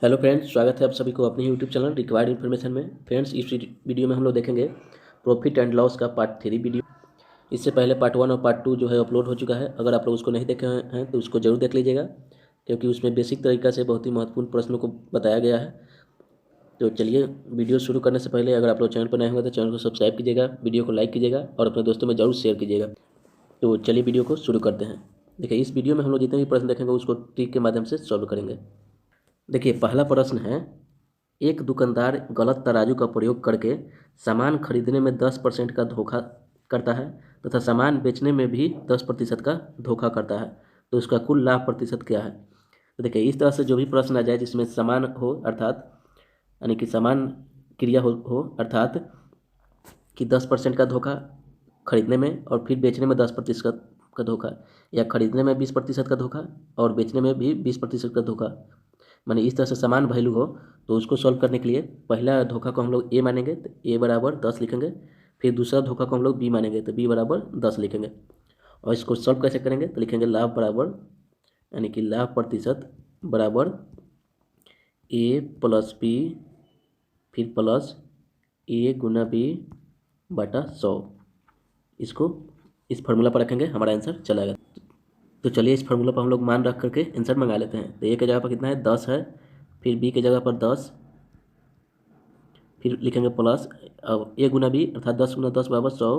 Hello friends, स्वागत है आप सभी को अपने यूट्यूब चैनल रिक्वायर्ड इन्फॉर्मेशन में। फ्रेंड्स, इस वीडियो में हम लोग देखेंगे प्रॉफिट एंड लॉस का पार्ट 3 वीडियो। इससे पहले पार्ट 1 और पार्ट 2 जो है अपलोड हो चुका है। अगर आप लोग उसको नहीं देखे हैं तो उसको जरूर देख लीजिएगा, क्योंकि उसमें बेसिक तरीका से बहुत ही महत्वपूर्ण प्रश्नों को बताया गया है। तो चलिए, वीडियो शुरू करने से पहले अगर आप लोग चैनल पर नए होंगे तो चैनल को सब्सक्राइब कीजिएगा, वीडियो को लाइक कीजिएगा और अपने दोस्तों में जरूर शेयर कीजिएगा। तो चलिए वीडियो को शुरू करते हैं। देखिए, इस वीडियो में हम लोग जितने भी प्रश्न देखेंगे उसको ट्रिक के माध्यम से सॉल्व करेंगे। देखिए, पहला प्रश्न है, एक दुकानदार गलत तराजू का प्रयोग करके सामान खरीदने में 10% का धोखा करता है तथा सामान बेचने में भी 10% का धोखा करता है, तो उसका कुल लाभ प्रतिशत क्या है। तो देखिए, इस तरह से जो भी प्रश्न आ जाए जिसमें समान हो, अर्थात यानी कि समान क्रिया हो अर्थात कि 10% का धोखा खरीदने में और फिर बेचने में 10% का धोखा, या खरीदने में 20% का धोखा और बेचने में भी 20% का धोखा, माने इस तरह से समान वैल्यू हो, तो उसको सॉल्व करने के लिए पहला धोखा को हम लोग ए मानेंगे तो ए बराबर 10 लिखेंगे। फिर दूसरा धोखा को हम लोग बी मानेंगे तो बी बराबर 10 लिखेंगे। और इसको सॉल्व कैसे करेंगे तो लिखेंगे लाभ बराबर, यानी कि लाभ प्रतिशत बराबर ए प्लस बी फिर प्लस ए गुना बी बटा 100। इसको इस फार्मूला पर रखेंगे, हमारा आंसर चला गया। तो चलिए, इस फार्मूला पर हम लोग मान रख करके आंसर मंगा लेते हैं। तो ए की जगह पर कितना है 10 है, फिर बी की जगह पर 10, फिर लिखेंगे प्लस अब ए गुना बी अर्थात 10 गुना 10 बराबर 100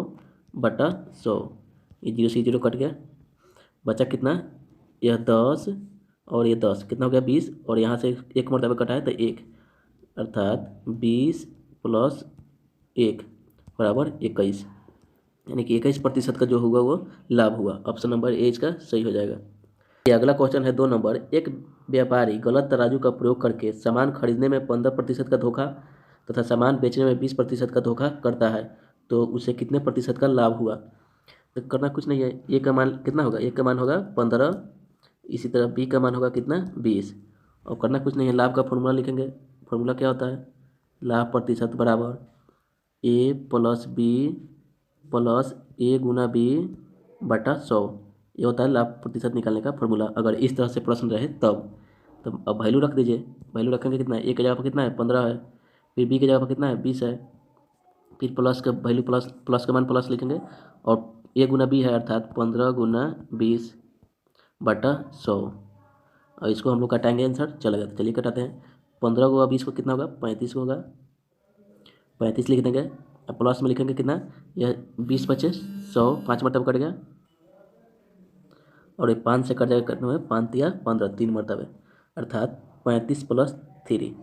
बटा 100। ये जीरो से जीरो कट गया, बचा कितना, यह 10 और ये 10 कितना हो गया 20, और यहाँ से एक मरतबा कटा है तो 1, अर्थात 20 प्लस 1 बराबर 21, यानी कि 21% का जो होगा वो लाभ हुआ। ऑप्शन नंबर ए इसका सही हो जाएगा। ये अगला क्वेश्चन है 2 नंबर। एक व्यापारी गलत तराजू का प्रयोग करके सामान खरीदने में 15% का धोखा तथा सामान बेचने में 20% का धोखा करता है, तो उसे कितने प्रतिशत का लाभ हुआ। तो करना कुछ नहीं है, ए का मान कितना होगा, ए का मान होगा 15, इसी तरह बी का मान होगा कितना 20, और करना कुछ नहीं है, लाभ का फॉर्मूला लिखेंगे। फॉर्मूला क्या होता है, लाभ प्रतिशत बराबर ए प्लस बी प्लस ए गुना बी बटा 100। ये होता है लाभ प्रतिशत निकालने का फॉर्मूला, अगर इस तरह से प्रश्न रहे तब अब वैल्यू रख दीजिए। वैल्यू रखेंगे कितना है, ए की जगह पर कितना है 15 है, फिर बी की जगह पर कितना है 20 है, फिर प्लस का वैल्यू प्लस प्लस का मान प्लस लिखेंगे, और ए गुना बी है अर्थात 15 गुना 20 बटा 100। और इसको हम लोग कटाएंगे, आंसर चलेगा। तो चलिए कटाते हैं, 15 को 20 को कितना होगा 35 को होगा, 35 लिख देंगे। अब प्लस में लिखेंगे कितना, यह 20 बचे 100, 5 मरतबा कट गया, और ये 5 से कट जाएगा, कितना हुआ 5 या 15 3 मरतबे, अर्थात 35 प्लस 3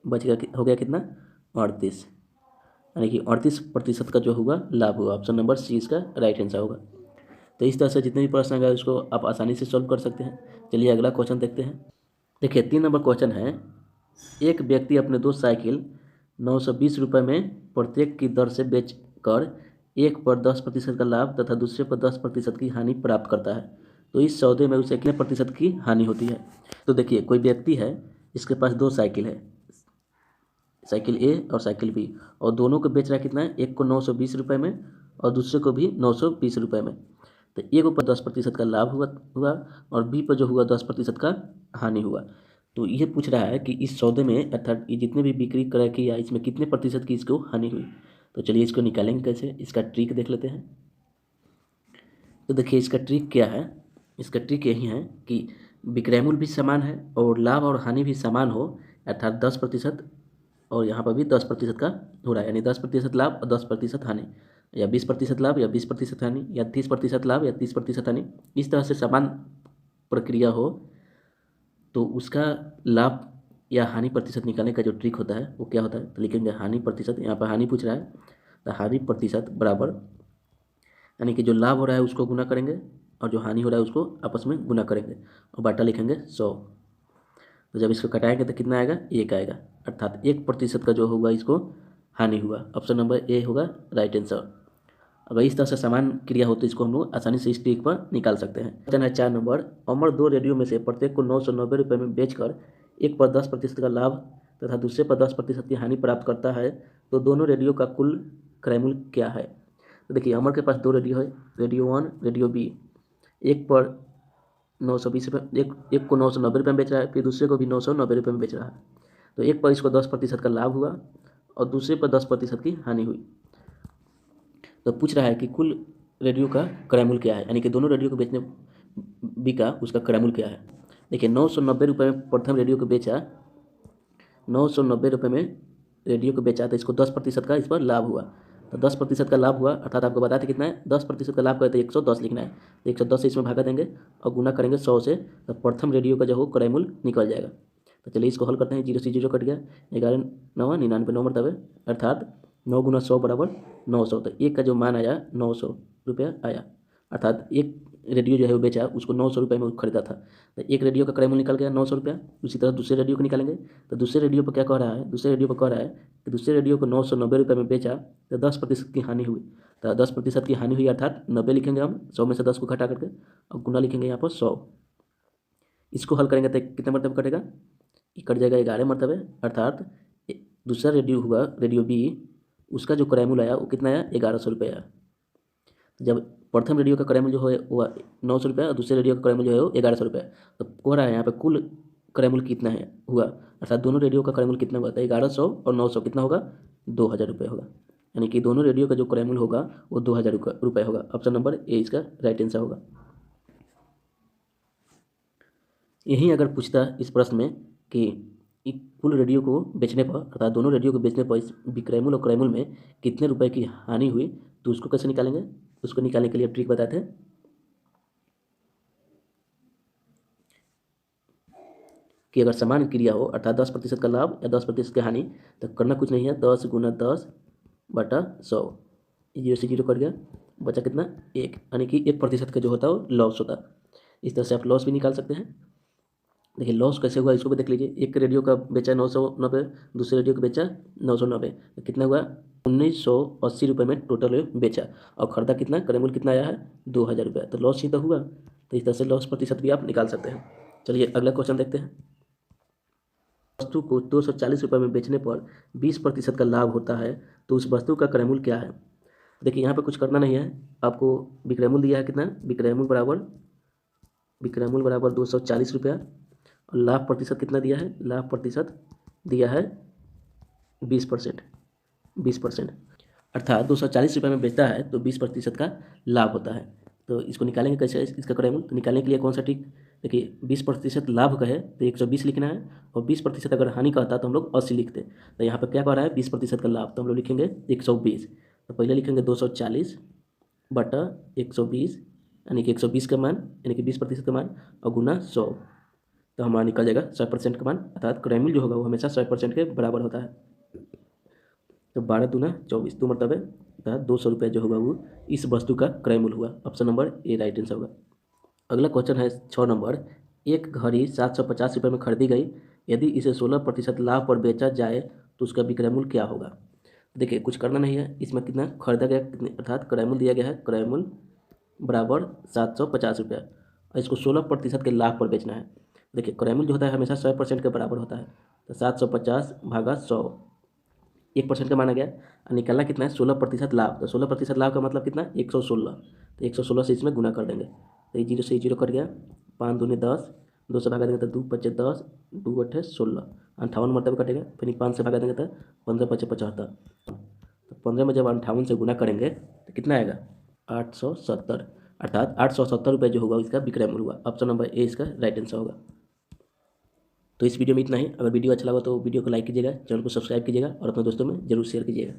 बच गया, हो गया कितना 38, यानी कि 38% का जो होगा लाभ होगा। ऑप्शन नंबर सी इसका राइट आंसर होगा। तो इस तरह से जितने भी प्रश्न आएगा उसको आप आसानी से सॉल्व कर सकते हैं। चलिए अगला क्वेश्चन देखते हैं। देखिए, 3 नंबर क्वेश्चन है, एक व्यक्ति अपने 2 साइकिल 920 रुपये में प्रत्येक की दर से बेच कर एक पर 10% का लाभ तथा दूसरे पर 10% की हानि प्राप्त करता है, तो इस सौदे में उसे कितने प्रतिशत की हानि होती है। तो देखिए, कोई व्यक्ति है, इसके पास 2 साइकिल है, साइकिल ए और साइकिल बी, और दोनों को बेच रहा है कितना है, एक को 920 रुपये में और दूसरे को भी 920 रुपये में। तो एक ऊपर 10% का लाभ हुआ और बी पर जो हुआ 10% का हानि हुआ। तो ये पूछ रहा है कि इस सौदे में अर्थात ये जितने भी बिक्री क्रय किया इसमें कितने प्रतिशत की इसको हानि हुई। तो चलिए इसको निकालेंगे कैसे, इसका ट्रिक देख लेते हैं। तो देखिए, इसका ट्रिक क्या है, इसका ट्रिक यही है कि विक्रय मूल्य भी समान है और लाभ और हानि भी समान हो, अर्थात 10%, और यहाँ पर भी 10% का हो रहा है, यानी 10% लाभ और 10% हानि, या 20% लाभ या 20% हानि, या 30% लाभ या 30% हानि। इस तरह से समान प्रक्रिया हो तो उसका लाभ या हानि प्रतिशत निकालने का जो ट्रिक होता है वो क्या होता है। तो लिखेंगे हानि प्रतिशत, यहाँ पर हानि पूछ रहा है, तो हानि प्रतिशत बराबर, यानी कि जो लाभ हो रहा है उसको गुना करेंगे और जो हानि हो रहा है उसको आपस में गुना करेंगे, और बाटा लिखेंगे 100। तो जब इसको कटाएंगे तो कितना आएगा, 1 आएगा, अर्थात 1% का जो होगा इसको हानि हुआ। ऑप्शन नंबर ए होगा राइट आंसर। अगर इस तरह से समान क्रिया हो तो इसको हम लोग आसानी से इस ट्रिक पर निकाल सकते हैं। क्वेश्चन है 4 नंबर। अमर 2 रेडियो में से प्रत्येक को 990 रुपये में बेचकर एक पर 10% का लाभ तथा दूसरे पर 10% की हानि प्राप्त करता है, तो दोनों रेडियो का कुल क्रय मूल्य क्या है। तो देखिए, अमर के पास 2 रेडियो है, रेडियो 1 रेडियो बी। एक पर 920 रुपये, एक को 990 रुपये में बेच रहा है, फिर दूसरे को भी 990 रुपये में बेच रहा है। तो एक पर इसको 10% का लाभ हुआ और दूसरे पर 10% की हानि हुई। तो पूछ रहा है कि कुल रेडियो का क्रय मूल्य क्या है, यानी कि दोनों रेडियो को बेचने बिका उसका क्रय मूल्य क्या है। देखिए 990 रुपये में प्रथम रेडियो को बेचा, 990 रुपये में रेडियो को बेचा, तो इसको 10% का इस पर लाभ हुआ। तो 10% का लाभ हुआ अर्थात आपको बताते कितना है, 10% का लाभ कहते हैं 110 लिखना है। तो 110 से इसमें भागा देंगे और गुना करेंगे 100 से, तो प्रथम रेडियो का जो हो क्रय मूल्य निकल जाएगा। तो चलिए इसको हल करते हैं। 0 से 0 कट गया, 11 9 99 9 मरतबे, अर्थात 9 गुना 100 बराबर 900। तो एक का जो मान आया 900 रुपया आया, अर्थात एक रेडियो जो है वो बेचा, उसको 900 रुपये में खरीदा था। तो एक रेडियो का क्रय मूल्य निकल गया 900 रुपया। उसी तरह दूसरे रेडियो को निकालेंगे। तो दूसरे रेडियो पर क्या कह रहा है, दूसरे रेडियो पर कह रहा है कि दूसरे रेडियो को 990 रुपये में बेचा, तो 10% की हानि हुई। तो 10% की हानि हुई अर्थात 90 लिखेंगे हम, 100 में से 10 को घटा करके, और गुना लिखेंगे यहाँ पर 100। इसको हल करेंगे तो कितने मरतबे कटेगा, कट जाएगा 11 मरतबे, अर्थात दूसरा रेडियो हुआ रेडियो बी, उसका जो क्रय मूल्य आया वो कितना आया, 1100 रुपये आया। जब प्रथम रेडियो का क्रय मूल्य जो है वो 900 रुपये और दूसरे रेडियो का क्रय मूल्य जो है वो 1100 रुपये, तो कह रहा है यहाँ पे कुल क्रय मूल्य कितना है हुआ, अर्थात दोनों रेडियो का क्रय मूल्य कितना हुआ था, 1100 और 900 कितना होगा, 2000 रुपये होगा। यानी कि दोनों रेडियो का जो क्रय मूल्य होगा वो 2000 रुपये होगा। ऑप्शन नंबर ए इसका राइट आंसर होगा। यही अगर पूछता इस प्रश्न में कि कुल रेडियो को बेचने पर अर्थात दोनों रेडियो को बेचने पर इस विक्रय मूल्य और क्रय मूल्य में कितने रुपए की हानि हुई, तो उसको कैसे निकालेंगे, उसको निकालने के लिए ट्रिक बताते हैं। कि अगर समान क्रिया हो अर्थात 10% का लाभ या 10% की हानि, तो करना कुछ नहीं है, 10 गुना 10 बटा 100, 0 से 0 कट गया, बचा कितना 1, यानी कि 1% का जो होता है वो लॉस होता है। इस तरह से आप लॉस भी निकाल सकते हैं। देखिए लॉस कैसे हुआ इसको भी देख लीजिए। एक रेडियो का बेचा 990, दूसरे रेडियो का बेचा 990, तो कितना हुआ 1980 रुपये में टोटल बेचा, और खरीदा कितना, क्रय मूल्य कितना आया है 2000 रुपये, तो लॉस ही तो हुआ। तो इस तरह से लॉस प्रतिशत भी आप निकाल सकते हैं। चलिए अगला क्वेश्चन देखते हैं। वस्तु को 240 रुपये में बेचने पर 20% का लाभ होता है, तो उस वस्तु का क्रय मूल्य क्या है। देखिए यहाँ पे कुछ करना नहीं है, आपको विक्रय मूल्य दिया है कितना, विक्रय मूल्य बराबर 240 रुपया, और लाभ प्रतिशत कितना दिया है, लाभ प्रतिशत दिया है 20%, अर्थात 240 रुपये में बेचता है तो 20% का लाभ होता है। तो इसको निकालेंगे कैसे इसका क्रय मूल्य, तो निकालने के लिए कौन सा ट्रिक, देखिए 20% लाभ कहे तो 120 लिखना है, और 20% अगर हानि कहता तो हम लोग 80 लिखते। तो यहाँ पर क्या कह रहा है 20% का लाभ, तो हम लोग लिखेंगे 120। तो पहले लिखेंगे 240 बटा 120, यानी कि 120 का मान, यानी कि 20% का मान, और गुना 100, तो हमारा निकल जाएगा 100% का मान, अर्थात क्रय मूल्य जो होगा वो हमेशा 100% के बराबर होता है। तो 12 दूना 24, तो मतलब है 200 रुपये जो होगा वो इस वस्तु का क्रय मूल्य हुआ। Option number A right answer होगा। अगला क्वेश्चन है 6 नंबर, एक घड़ी 750 रुपये में खरीदी गई, यदि इसे 16% लाभ पर बेचा जाए तो उसका विक्रय मूल्य क्या होगा। देखिए कुछ करना नहीं है, इसमें कितना खरीदा गया कितने, अर्थात क्रय मूल्य दिया गया है, क्रय मूल्य बराबर 750 रुपया, और इसको 16% के लाभ पर बेचना है। देखिए क्रय मूल्य जो होता है हमेशा 100% के बराबर होता है, तो 750 भागा 100, 1% का माना गया, और निकालना कितना है 16% लाभ। तो 16% लाभ का मतलब कितना 116, तो 116 से इसमें गुना कर देंगे, तो ये 0 से 0 कट गया, 5 दूनी 10, 2 से भागा देंगे तो 2 पचे 10, 2 अठे 16, 58 मरतबे कटेगा, फिर 5 से भागा देंगे तो 15 पचे 75, तो 15 में जब 58 से गुना करेंगे तो कितना आएगा 870, अर्थात 870 रुपये जो होगा इसका विक्रय मूल्य हुआ। ऑप्शन नंबर ए इसका राइट आंसर होगा। तो इस वीडियो में इतना ही। अगर वीडियो अच्छा लगा तो वीडियो को लाइक कीजिएगा, चैनल को सब्सक्राइब कीजिएगा और अपने दोस्तों में जरूर शेयर कीजिएगा।